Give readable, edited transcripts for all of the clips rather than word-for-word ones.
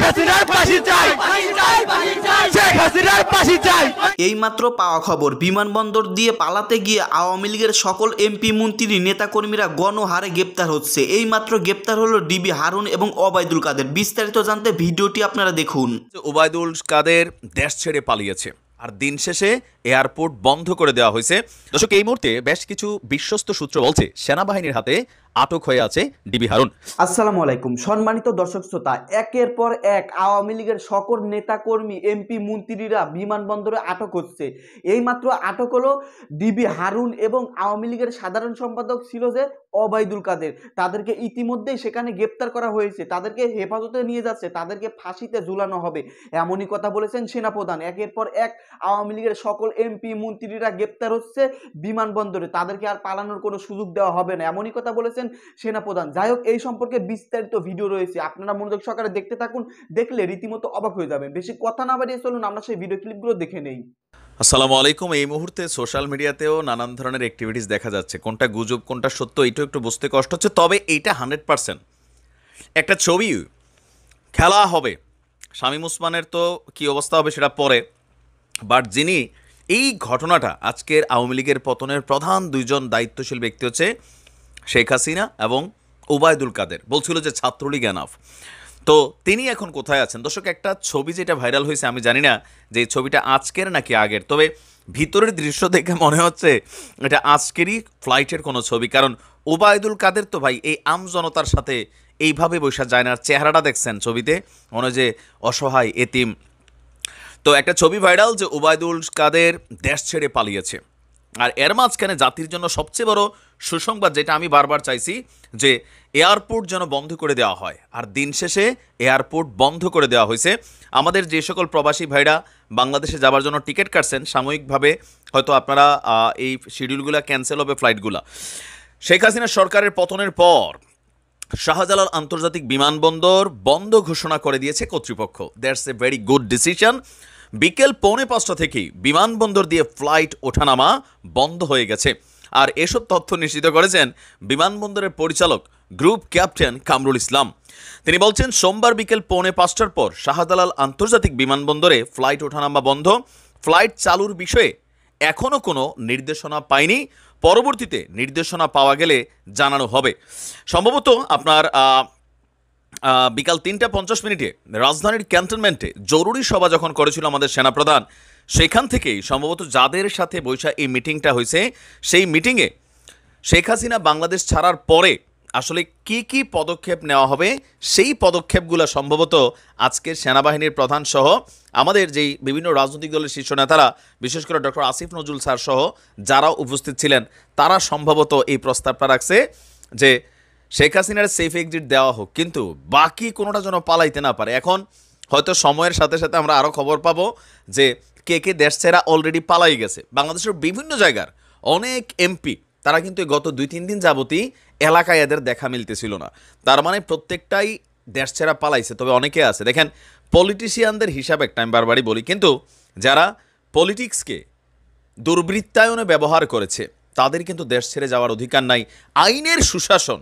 হাসিনার ফাঁসি চাই, শেখ হাসিনার ফাঁসি চাই। এইমাত্র পাওয়া খবর, বিমানবন্দর দিয়ে পালাতে গিয়ে আওয়ামী লীগের সকল এমপি মন্ত্রী নেতাকর্মীরা গণহারে গ্রেপ্তার হচ্ছে। এইমাত্র গ্রেপ্তার হলো ডিবি হারুন এবং ওবায়দুল কাদের। বিস্তারিত জানতে ভিডিওটি আপনারা দেখুন। ওবায়দুল কাদের দেশ ছেড়ে পালিয়েছে, আর দিন শেষে এয়ারপোর্ট বন্ধ করে দেওয়া হয়েছে। দর্শক, এই মুহূর্তে বেশ কিছু বিশ্বস্ত সূত্র বলছে সেনাবাহিনীর হাতে আটক হয়ে আছে ডিবি হারুন। আসসালামু আলাইকুম সম্মানিত দর্শক শ্রোতা, একের পর এক আওয়ামী লীগের সকল নেতাকর্মী এমপি মন্ত্রীরা বিমানবন্দরে আটক হচ্ছে। এইমাত্র আটক হলো ডিবি হারুন এবং আওয়ামী লীগের সাধারণ সম্পাদক ছিল যে ওবায়দুল কাদের। তাদেরকে ইতিমধ্যেই সেখানে গ্রেপ্তার করা হয়েছে, তাদেরকে হেফাজতে নিয়ে যাচ্ছে, তাদেরকে ফাঁসিতে ঝুলানো হবে, এমনই কথা বলেছেন সেনাপ্রধান। একের পর এক আওয়ামী লীগের সকল এমপি মন্ত্রীরা গ্রেপ্তার হচ্ছে বিমানবন্দরে, তাদেরকে আর পালানোর কোনো সুযোগ দেওয়া হবে না, এমনই কথা বলেছেন সেনাপ্রধান। যাই হোক, এই সম্পর্কে বিস্তারিত ভিডিও রয়েছে, আপনারা মনোযোগ সহকারে দেখতে থাকুন, দেখলে রীতিমতো অবাক হয়ে যাবেন। বেশি কথা না বাড়িয়ে চলুন আমরা সেই ভিডিও ক্লিপগুলো দেখে নেই। আসসালামু আলাইকুম। এই মুহূর্তে সোশ্যাল মিডিয়াতেও নানান ধরনের অ্যাক্টিভিটিস দেখা যাচ্ছে, কোনটা গুজব কোনটা সত্য এটাও একটু বুঝতে কষ্ট হচ্ছে। তবে এইটা 100% একটা ছবি খেলা হবে। শামীম ওসমানের তো কী অবস্থা হবে সেটা পরে, বাট যিনি এই ঘটনাটা আজকের আওয়ামী লীগের পতনের প্রধান দুইজন দায়িত্বশীল ব্যক্তি হচ্ছে শেখ হাসিনা এবং ওবায়দুল কাদের। বলছিল যে ছাত্রলীগ এনাফ, তো তিনি এখন কোথায় আছেন? দর্শক, একটা ছবি যেটা ভাইরাল হয়েছে, আমি জানি না যে এই ছবিটা আজকের নাকি আগের, তবে ভিতরের দৃশ্য দেখে মনে হচ্ছে এটা আজকেরই ফ্লাইটের কোনো ছবি। কারণ ওবায়দুল কাদের তো ভাই এই আমজনতার সাথে এইভাবে বসা যায় না। চেহারাটা দেখছেন ছবিতে, মনে হয় যে অসহায় এতিম। তো একটা ছবি ভাইরাল যে ওবায়দুল কাদের দেশ ছেড়ে পালিয়েছে, আর এর মাঝখানে জাতির জন্য সবচেয়ে বড় সুসংবাদ যেটা আমি বারবার চাইছি, যে এয়ারপোর্ট যেন বন্ধ করে দেওয়া হয়। আর দিন শেষে এয়ারপোর্ট বন্ধ করে দেওয়া হয়েছে। আমাদের যে সকল প্রবাসী ভাইরা বাংলাদেশে যাওয়ার জন্য টিকিট কাটছেন, সাময়িকভাবে হয়তো আপনারা এই শিডিউলগুলো ক্যান্সেল হবে, ফ্লাইটগুলো। শেখ হাসিনা সরকারের পতনের পর শাহজালাল আন্তর্জাতিক বিমানবন্দর বন্ধ ঘোষণা করে দিয়েছে কর্তৃপক্ষ। That's a very good decision. বিকেল 4:45 থেকেই বিমানবন্দর দিয়ে ফ্লাইট ওঠানামা বন্ধ হয়ে গেছে। আর এসব তথ্য নিশ্চিত করেছেন বিমানবন্দরের পরিচালক গ্রুপ ক্যাপ্টেন কামরুল ইসলাম। তিনি বলছেন, সোমবার বিকেল 4:45 পর শাহজালাল আন্তর্জাতিক বিমানবন্দরে ফ্লাইট ওঠানামা বন্ধ। ফ্লাইট চালুর বিষয়ে এখনও কোনো নির্দেশনা পায়নি, পরবর্তীতে নির্দেশনা পাওয়া গেলে জানানো হবে। সম্ভবত আপনার বিকাল 3:50 রাজধানীর ক্যান্টনমেন্টে জরুরি সভা যখন করেছিল আমাদের সেনাপ্রধান, সেখান থেকেই সম্ভবত যাদের সাথে বৈশা এই মিটিংটা হয়েছে, সেই মিটিংয়ে শেখ হাসিনা বাংলাদেশ ছাড়ার পরে আসলে কি কি পদক্ষেপ নেওয়া হবে, সেই পদক্ষেপগুলো সম্ভবত আজকে সেনাবাহিনীর প্রধান সহ আমাদের যেই বিভিন্ন রাজনৈতিক দলের শীর্ষ নেতারা, বিশেষ করে ডক্টর আসিফ নজরুল স্যার সহ যারা উপস্থিত ছিলেন, তারা সম্ভবত এই প্রস্তাবটা রাখছে যে শেখ হাসিনার সেফ এক্সিট দেওয়া হোক, কিন্তু বাকি কোনোটা যেন পালাইতে না পারে। এখন হয়তো সময়ের সাথে সাথে আমরা আরও খবর পাবো যে কে কে দেশ ছেড়া অলরেডি পালাই গেছে। বাংলাদেশের বিভিন্ন জায়গার অনেক এমপি তারা কিন্তু গত 2-3 দিন যাবতই এলাকায় এদের দেখা মিলতেছিল না। তার মানে প্রত্যেকটাই দেশ ছেড়া পালাইছে। তবে অনেকে আছে, দেখেন পলিটিশিয়ানদের হিসাব একটা আমি বারবারই বলি, কিন্তু যারা পলিটিক্সকে দুর্বৃত্তায়নে ব্যবহার করেছে তাদের কিন্তু দেশ ছেড়ে যাওয়ার অধিকার নাই। আইনের সুশাসন,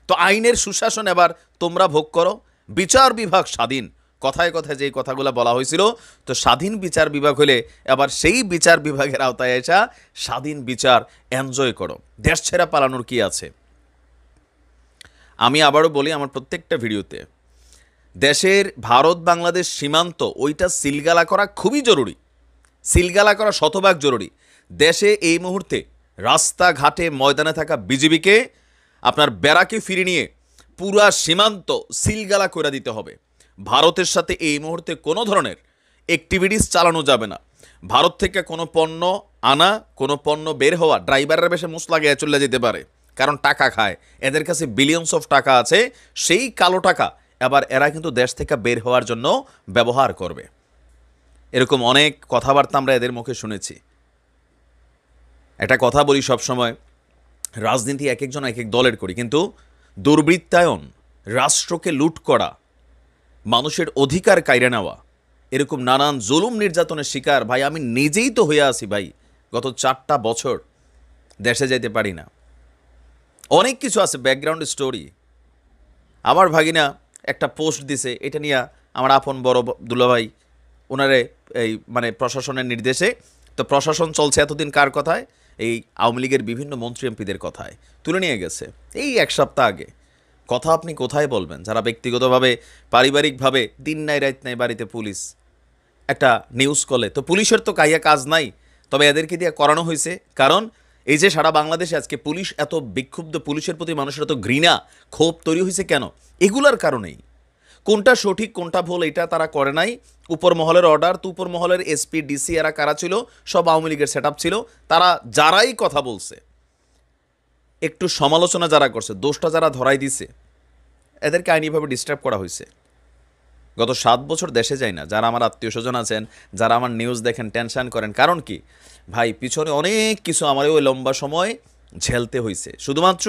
তো আইনের সুশাসন এবার তোমরা ভোগ করো। বিচার বিভাগ স্বাধীন, কথায় কথায় যেই কথাগুলো বলা হয়েছিল, তো স্বাধীন বিচার বিভাগ হলে এবার সেই বিচার বিভাগের আওতায় এসে স্বাধীন বিচার এনজয় করো। দেশ ছেড়া পালানোর কি আছে? আমি আবারও বলি আমার প্রত্যেকটা ভিডিওতে, দেশের ভারত বাংলাদেশ সীমান্ত ওইটা সিলগালা করা খুবই জরুরি, সিলগালা করা শতভাগ জরুরি। দেশে এই মুহূর্তে রাস্তাঘাটে ময়দানে থাকা বিজিবিকে আপনার ব্যারাকে ফিরে নিয়ে পুরা সীমান্ত সিলগালা করে দিতে হবে। ভারতের সাথে এই মুহূর্তে কোনো ধরনের অ্যাক্টিভিটিস চালানো যাবে না। ভারত থেকে কোনো পণ্য আনা, কোনো পণ্য বের হওয়া, ড্রাইভারের বেশি মুস লাগিয়ে চলে যেতে পারে, কারণ টাকা খায়, এদের কাছে বিলিয়নস অফ টাকা আছে। সেই কালো টাকা এবার এরা কিন্তু দেশ থেকে বের হওয়ার জন্য ব্যবহার করবে। এরকম অনেক কথাবার্তা আমরা এদের মুখে শুনেছি। একটা কথা বলি সবসময়, রাজনীতি এক একজন এক এক দলের করি, কিন্তু দুর্বৃত্তায়ন, রাষ্ট্রকে লুট করা, মানুষের অধিকার কাইরে নেওয়া, এরকম নানান জুলুম নির্যাতনের শিকার ভাই আমি নিজেই তো হয়ে আছি ভাই। গত 4টা বছর দেশে যাইতে পারি না। অনেক কিছু আছে ব্যাকগ্রাউন্ড স্টোরি। আমার ভাগিনা একটা পোস্ট দিছে, এটা নিয়ে আমার আপন বড় দুলাভাই, ওনারে এই মানে প্রশাসনের নির্দেশে, তো প্রশাসন চলছে এতদিন কার কথায়? এই আওয়ামী লীগের বিভিন্ন মন্ত্রী এমপিদের কথায় তুলে নিয়ে গেছে এই এক সপ্তাহ আগে। কথা আপনি কোথায় বলবেন? যারা ব্যক্তিগতভাবে পারিবারিকভাবে দিন নাই রাত নাই বাড়িতে পুলিশ একটা নিউজ কলে, তো পুলিশের তো কাইয়া কাজ নাই, তবে এদেরকে দিয়ে করানো হয়েছে। কারণ এই যে সারা বাংলাদেশে আজকে পুলিশ এত বিক্ষুব্ধ, পুলিশের প্রতি মানুষের এত ঘৃণা ক্ষোভ তৈরি হয়েছে কেন? এগুলার কারণেই। কোনটা সঠিক কোনটা ভুল এটা তারা করে নাই। উপর মহলের অর্ডার, তো উপর মহলের এসপি ডিসি এরা কারা ছিল? সব আওয়ামী লীগের সেট ছিল। তারা যারাই কথা বলছে, একটু সমালোচনা যারা করছে, দোষটা যারা ধরাই দিছে, এদেরকে আইনিভাবে ডিস্টার্ব করা হয়েছে। গত 7 বছর দেশে যাই না, যারা আমার আত্মীয় স্বজন আছেন, যারা আমার নিউজ দেখেন, টেনশন করেন। কারণ কি ভাই, পিছনে অনেক কিছু আমার ওই লম্বা সময় ঝেলতে হয়েছে। শুধুমাত্র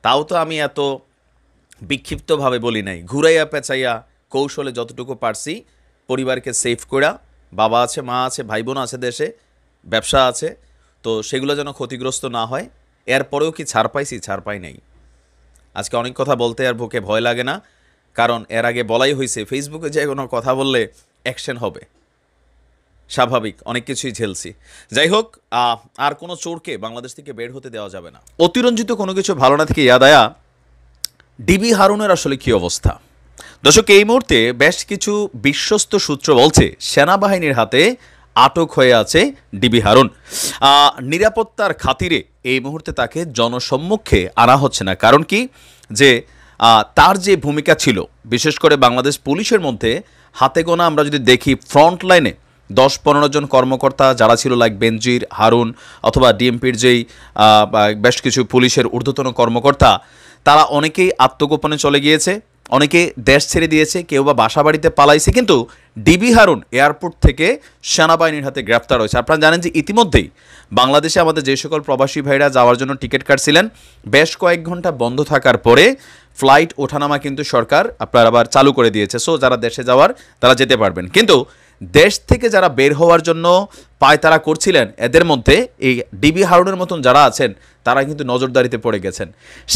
তাও তো আমি এত বিক্ষিপ্তভাবে বলি নাই, ঘুরাইয়া পেঁচাইয়া কৌশলে যতটুকু পারছি পরিবারকে সেভ করা। বাবা আছে, মা আছে, ভাই বোন আছে দেশে, ব্যবসা আছে, তো সেগুলো যেন ক্ষতিগ্রস্ত না হয়। এরপরেও কি ছাড় পাইছি? ছাড় পাই নাই। আজকে অনেক কথা বলতে আর বুকে ভয় লাগে না, কারণ এর আগে বলাই হয়েছে ফেসবুকে যে কোনো কথা বললে অ্যাকশন হবে, স্বাভাবিক অনেক কিছুই ঝেলছি। যাই হোক, আর কোনো চোরকে বাংলাদেশ থেকে বের হতে দেওয়া যাবে না। অতিরঞ্জিত কোনো কিছু ভালো না থেকে ইয়াদ আয়া ডিবি হারুনের আসলে কি অবস্থা। দর্শক, এই মুহূর্তে বেশ কিছু বিশ্বস্ত সূত্র বলছে সেনাবাহিনীর হাতে আটক হয়ে আছে ডিবি হারুন। নিরাপত্তার খাতিরে এই মুহূর্তে তাকে জনসম্মুখে আনা হচ্ছে না। কারণ কি, যে তার যে ভূমিকা ছিল বিশেষ করে বাংলাদেশ পুলিশের মধ্যে হাতে গোনা আমরা যদি দেখি, ফ্রন্ট লাইনে 10-15 জন কর্মকর্তা যারা ছিল, লাইক বেনজির, হারুন অথবা ডিএমপির যেই বেশ কিছু পুলিশের ঊর্ধ্বতন কর্মকর্তা, তারা অনেকেই আত্মগোপনে চলে গিয়েছে, অনেকে দেশ ছেড়ে দিয়েছে, কেউ বা বাসা বাড়িতে পালাইছে। কিন্তু ডিবি হারুন এয়ারপোর্ট থেকে সেনাবাহিনীর হাতে গ্রেফতার হয়েছে। আপনারা জানেন যে ইতিমধ্যেই বাংলাদেশে আমাদের যে সকল প্রবাসী ভাইরা যাওয়ার জন্য টিকিট কাটছিলেন, বেশ কয়েক ঘন্টা বন্ধ থাকার পরে ফ্লাইট ওঠানামা কিন্তু সরকার আপনার আবার চালু করে দিয়েছে। সো যারা দেশে যাওয়ার তারা যেতে পারবেন। কিন্তু দেশ থেকে যারা বের হওয়ার জন্য পায়তারা করছিলেন, এদের মধ্যে এই ডিবি হারুনের মতন যারা আছেন তারা কিন্তু নজরদারিতে পড়ে গেছেন।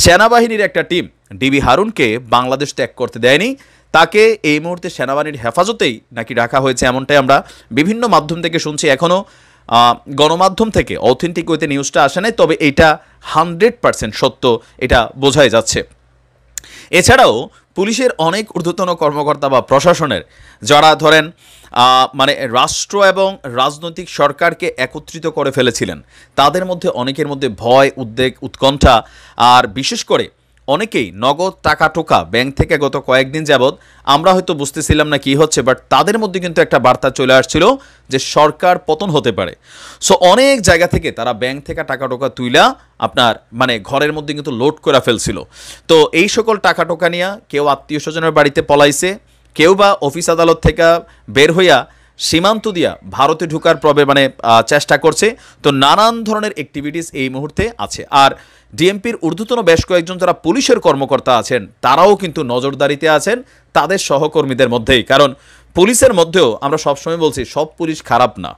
সেনাবাহিনীর একটা টিম ডিবি হারুনকে বাংলাদেশ ত্যাগ করতে দেয়নি, তাকে এই মুহূর্তে সেনাবাহিনীর হেফাজতেই নাকি রাখা হয়েছে, এমনটাই আমরা বিভিন্ন মাধ্যম থেকে শুনছি। এখনও গণমাধ্যম থেকে অথেন্টিক ওয়েতে নিউজটা আসে নাই, তবে এটা 100% সত্য, এটা বোঝাই যাচ্ছে। এছাড়াও পুলিশের অনেক ঊর্ধ্বতন কর্মকর্তা বা প্রশাসনের যারা ধরেন মানে রাষ্ট্র এবং রাজনৈতিক সরকারকে একত্রিত করে ফেলেছিলেন, তাদের মধ্যে অনেকের মধ্যে ভয়, উদ্বেগ, উৎকণ্ঠা, আর বিশেষ করে অনেকেই নগদ টাকা টোকা ব্যাংক থেকে গত কয়েকদিন যাবৎ আমরা হয়তো বুঝতেছিলাম না কি হচ্ছে, বাট তাদের মধ্যে কিন্তু একটা বার্তা চলে আসছিল যে সরকার পতন হতে পারে। সো অনেক জায়গা থেকে তারা ব্যাংক থেকে টাকা টোকা তুইলা আপনার মানে ঘরের মধ্যে কিন্তু লোড করে ফেলছিল। তো এই সকল টাকা টোকা নিয়ে কেউ আত্মীয় স্বজনের বাড়িতে পলাইছে, কেউ বা অফিস আদালত থেকে বের হইয়া সীমান্ত দিয়া ভারতে ঢুকার মানে চেষ্টা করছে। তো নানান ধরনের অ্যাক্টিভিটিস এই মুহূর্তে আছে। আর ডিএমপির ঊর্ধ্বতন বেশ কয়েকজন যারা পুলিশের কর্মকর্তা আছেন, তারাও কিন্তু নজরদারিতে আছেন তাদের সহকর্মীদের মধ্যেই। কারণ পুলিশের মধ্যেও আমরা সবসময় বলছি সব পুলিশ খারাপ না।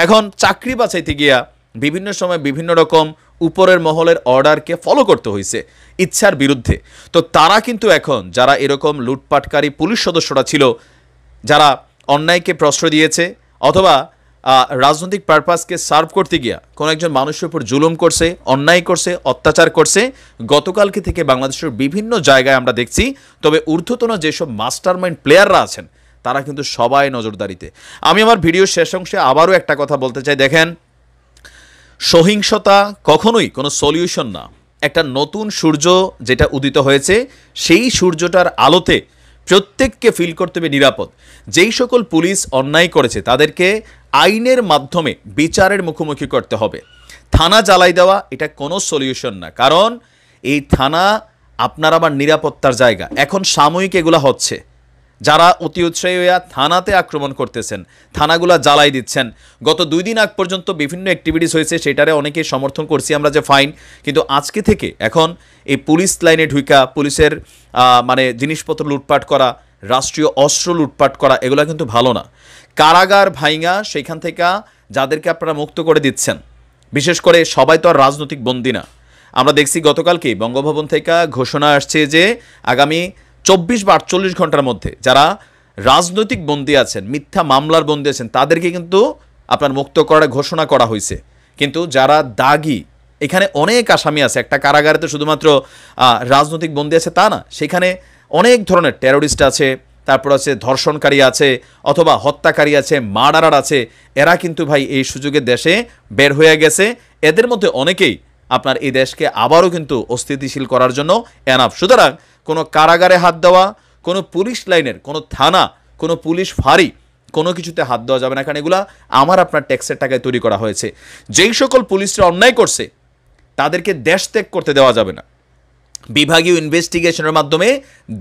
এখন চাকরি বাঁচাইতে গিয়া বিভিন্ন সময় বিভিন্ন রকম উপরের মহলের অর্ডারকে ফলো করতে হয়েছে ইচ্ছার বিরুদ্ধে। তো তারা কিন্তু এখন যারা এরকম লুটপাটকারী পুলিশ সদস্যরা ছিল, যারা অন্যায়কে প্রশ্রয় দিয়েছে অথবা রাজনৈতিক পারপাসকে সার্ভ করতে গিয়া কোনো একজন মানুষের উপর জুলুম করছে, অন্যায় করছে, অত্যাচার করছে, গতকালকে থেকে বাংলাদেশের বিভিন্ন জায়গায় আমরা দেখছি। তবে ঊর্ধ্বতন যেসব মাস্টারমাইন্ড প্লেয়াররা আছেন তারা কিন্তু সবাই নজরদারিতে। আমি আমার ভিডিওর শেষ অংশে আবারও একটা কথা বলতে চাই, দেখেন সহিংসতা কখনোই কোনো সলিউশন না। একটা নতুন সূর্য যেটা উদিত হয়েছে, সেই সূর্যটার আলোতে প্রত্যেককে ফিল করতে হবে নিরাপদ। যেই সকল পুলিশ অন্যায় করেছে তাদেরকে আইনের মাধ্যমে বিচারের মুখোমুখি করতে হবে। থানা জ্বালাই দেওয়া এটা কোনো সলিউশন না, কারণ এই থানা আপনার আবার নিরাপত্তার জায়গা। এখন সাময়িক এগুলা হচ্ছে, যারা অতি উৎসাহী হইয়া থানাতে আক্রমণ করতেছেন, থানাগুলা জ্বালাই দিচ্ছেন। গত 2 দিন আগ পর্যন্ত বিভিন্ন অ্যাক্টিভিটিস হয়েছে, সেটারে অনেকেই সমর্থন করছি আমরা যে ফাইন, কিন্তু আজকে থেকে এখন এই পুলিশ লাইনে ঢুকা পুলিশের মানে জিনিসপত্র লুটপাট করা, রাষ্ট্রীয় অস্ত্র লুটপাট করা, এগুলো কিন্তু ভালো না। কারাগার ভাইঙা সেইখান থেকে যাদেরকে আপনারা মুক্ত করে দিচ্ছেন, বিশেষ করে সবাই তো আর রাজনৈতিক বন্দী না। আমরা দেখছি গতকালকে বঙ্গভবন থেকে ঘোষণা আসছে যে আগামী 24 বা 48 ঘন্টার মধ্যে যারা রাজনৈতিক বন্দী আছেন, মিথ্যা মামলার বন্দী আছেন, তাদেরকে কিন্তু আপনার মুক্ত করার ঘোষণা করা হয়েছে। কিন্তু যারা দাগী, এখানে অনেক আসামি আছে। একটা কারাগারে তো শুধুমাত্র রাজনৈতিক বন্দী আছে তা না, সেখানে অনেক ধরনের টেরোরিস্ট আছে, তারপর আছে ধর্ষণকারী আছে, অথবা হত্যাকারী আছে, মার্ডারার আছে। এরা কিন্তু ভাই এই সুযোগে দেশে বের হয়ে গেছে। এদের মধ্যে অনেকেই আপনার এই দেশকে আবারও কিন্তু অস্থিতিশীল করার জন্য এনাফ। সুতরাং কোনো কারাগারে হাত দেওয়া, কোনো পুলিশ লাইনের কোনো থানা, কোনো পুলিশ ফাঁড়ি, কোনো কিছুতে হাত দেওয়া যাবে না, কারণ এগুলা আমার আপনার ট্যাক্সের টাকায় তৈরি করা হয়েছে। যেই সকল পুলিশরা অন্যায় করছে তাদেরকে দেশ ত্যাগ করতে দেওয়া যাবে না। বিভাগীয় ইনভেস্টিগেশনের মাধ্যমে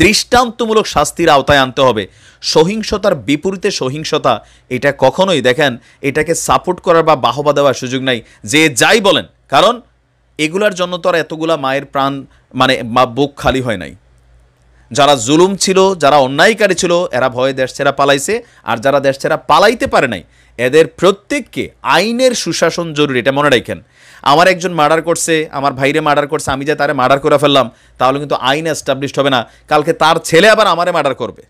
দৃষ্টান্তমূলক শাস্তির আওতায় আনতে হবে। সহিংসতার বিপরীতে সহিংসতা, এটা কখনোই দেখেন এটাকে সাপোর্ট করার বা বাহবা দেওয়ার সুযোগ নাই, যে যাই বলেন। কারণ এগুলার জন্য তো আর এতগুলা মায়ের প্রাণ মানে বুক খালি হয় নাই। যারা জুলুম ছিল, যারা অন্যায়কারী ছিল, এরা ভয়ে দেশ ছেড়া পালাইছে। আর যারা দেশ ছেড়া পালাইতে পারে নাই, এদের প্রত্যেককে আইনের সুশাসন জরুরি, এটা মনে রাখেন। আমার একজন মার্ডার করছে, আমার ভাইরে মার্ডার করছে, আমি যে তারে মার্ডার করে ফেললাম, তাহলে কিন্তু আইন এস্টাবলিশড হবে না। কালকে তার ছেলে আবার আমারে মার্ডার করবে,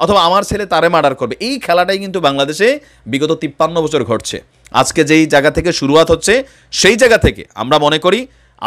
অথবা আমার ছেলে তারে মার্ডার করবে। এই খেলাটাই কিন্তু বাংলাদেশে বিগত 53 বছর ঘটছে। আজকে যেই জায়গা থেকে শুরুয়াত হচ্ছে, সেই জায়গা থেকে আমরা মনে করি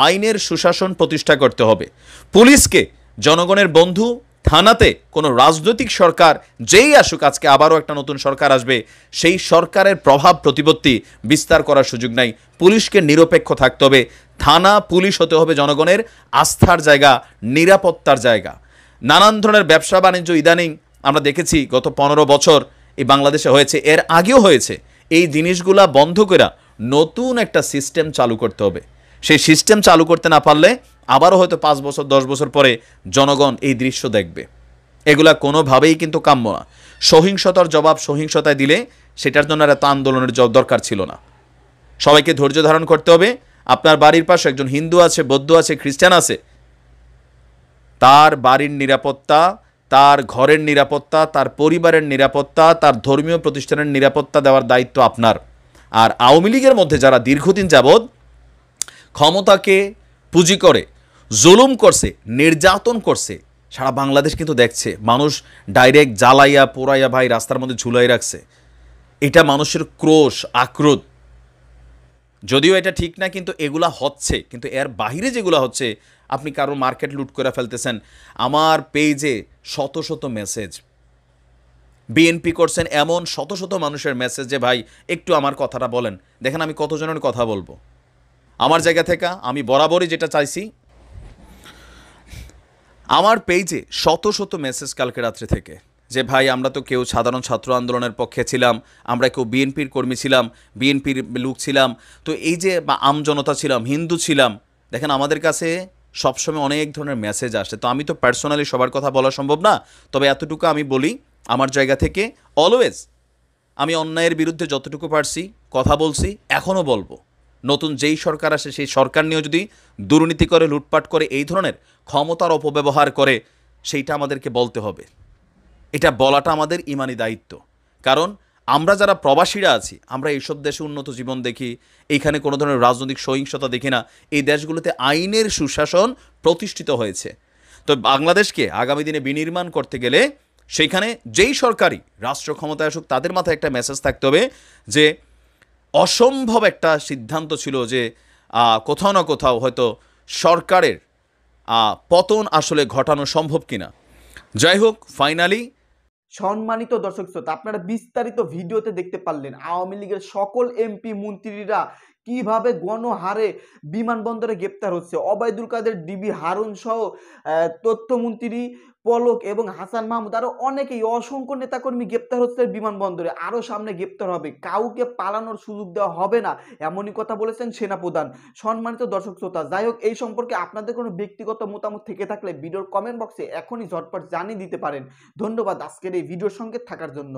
আইনের সুশাসন প্রতিষ্ঠা করতে হবে। পুলিশকে জনগণের বন্ধু, থানাতে কোনো রাজনৈতিক সরকার যেই আসুক, আজকে আবারও একটা নতুন সরকার আসবে, সেই সরকারের প্রভাব প্রতিপত্তি বিস্তার করার সুযোগ নাই। পুলিশকে নিরপেক্ষ থাকতে হবে। থানা পুলিশ হতে হবে জনগণের আস্থার জায়গা, নিরাপত্তার জায়গা। নানান ধরনের ব্যবসা বাণিজ্য ইদানিং আমরা দেখেছি গত 15 বছর এই বাংলাদেশে হয়েছে, এর আগেও হয়েছে। এই জিনিসগুলা বন্ধ করে নতুন একটা সিস্টেম চালু করতে হবে। সেই সিস্টেম চালু করতে না পারলে আবারও হয়তো 5 বছর 10 বছর পরে জনগণ এই দৃশ্য দেখবে। এগুলা কোনোভাবেই কিন্তু কাম্য না। সহিংসতার জবাব সহিংসতায় দিলে সেটার জন্য এত আন্দোলনের দরকার ছিল না। সবাইকে ধৈর্য ধারণ করতে হবে। আপনার বাড়ির পাশে একজন হিন্দু আছে, বৌদ্ধ আছে, খ্রিস্টান আছে, তার বাড়ির নিরাপত্তা, তার ঘরের নিরাপত্তা, তার পরিবারের নিরাপত্তা, তার ধর্মীয় প্রতিষ্ঠানের নিরাপত্তা দেওয়ার দায়িত্ব আপনার। আর আওয়ামী লীগের মধ্যে যারা দীর্ঘদিন যাবৎ ক্ষমতাকে পুঁজি করে জুলুম করছে, নির্যাতন করছে, সারা বাংলাদেশ কিন্তু দেখছে। মানুষ ডাইরেক্ট জ্বালাইয়া পোড়াইয়া ভাই রাস্তার মধ্যে ঝুলাই রাখছে। এটা মানুষের ক্রোশ, আক্রোধ। যদিও এটা ঠিক না, কিন্তু এগুলা হচ্ছে। কিন্তু এর বাহিরে যেগুলো হচ্ছে, আপনি কারো মার্কেট লুট করে ফেলতেছেন। আমার পেজে শত শত মেসেজ, বিএনপি করছেন এমন শত শত মানুষের মেসেজ যে ভাই একটু আমার কথাটা বলেন। দেখেন আমি কতজনের কথা বলবো। আমার জায়গা থেকে আমি বরাবরই যেটা চাইছি, আমার পেজে শত শত মেসেজ কালকে রাত্রে থেকে যে ভাই আমরা তো কেউ সাধারণ ছাত্র আন্দোলনের পক্ষে ছিলাম, আমরা কেউ বিএনপির কর্মী ছিলাম, বিএনপির লোক ছিলাম, তো এই যে আমজনতা ছিলাম, হিন্দু ছিলাম। দেখেন আমাদের কাছে সবসময় অনেক ধরনের মেসেজ আসে। তো আমি তো পার্সোনালি সবার কথা বলা সম্ভব না, তবে এতটুকু আমি বলি আমার জায়গা থেকে অলওয়েজ আমি অন্যায়ের বিরুদ্ধে যতটুকু পারছি কথা বলছি, এখনও বলবো। নতুন যেই সরকার আসে সেই সরকার নিয়েও যদি দুর্নীতি করে, লুটপাট করে, এই ধরনের ক্ষমতার অপব্যবহার করে, সেইটা আমাদেরকে বলতে হবে। এটা বলাটা আমাদের ইমানি দায়িত্ব। কারণ আমরা যারা প্রবাসীরা আছি, আমরা এইসব দেশে উন্নত জীবন দেখি, এইখানে কোনো ধরনের রাজনৈতিক সহিংসতা দেখি না। এই দেশগুলোতে আইনের সুশাসন প্রতিষ্ঠিত হয়েছে। তো বাংলাদেশকে আগামী দিনে বিনির্মাণ করতে গেলে সেইখানে যেই সরকারি রাষ্ট্র ক্ষমতায় আসুক, তাদের মাথায় একটা মেসেজ থাকতে হবে যে অসম্ভব একটা সিদ্ধান্ত ছিল যে কোথাও না কোথাও হয়তো সরকারের পতন আসলে ঘটানো সম্ভব কিনা। যাই হোক, ফাইনালি সম্মানিত দর্শক শ্রোতা, আপনারা বিস্তারিত ভিডিওতে দেখতে পারলেন আওয়ামী লীগের সকল এমপি মন্ত্রীরা কিভাবে গণহারে বিমানবন্দরে গ্রেপ্তার হচ্ছে। ওবায়দুল কাদের, ডিবি হারুন সহ তথ্যমন্ত্রী পলক এবং হাসান মাহমুদ, আরো অনেকেই, অসংখ্য নেতাকর্মী গ্রেপ্তার হচ্ছে বিমানবন্দরে। আরো সামনে গ্রেপ্তার হবে, কাউকে পালানোর সুযোগ দেওয়া হবে না, এমনই কথা বলেছেন সেনাপ্রধান। সম্মানিত দর্শক শ্রোতা, যাই হোক, এই সম্পর্কে আপনাদের কোনো ব্যক্তিগত মতামত থেকে থাকলে ভিডিওর কমেন্ট বক্সে এখনই ঝটপট জানিয়ে দিতে পারেন। ধন্যবাদ আজকের এই ভিডিওর সঙ্গে থাকার জন্য।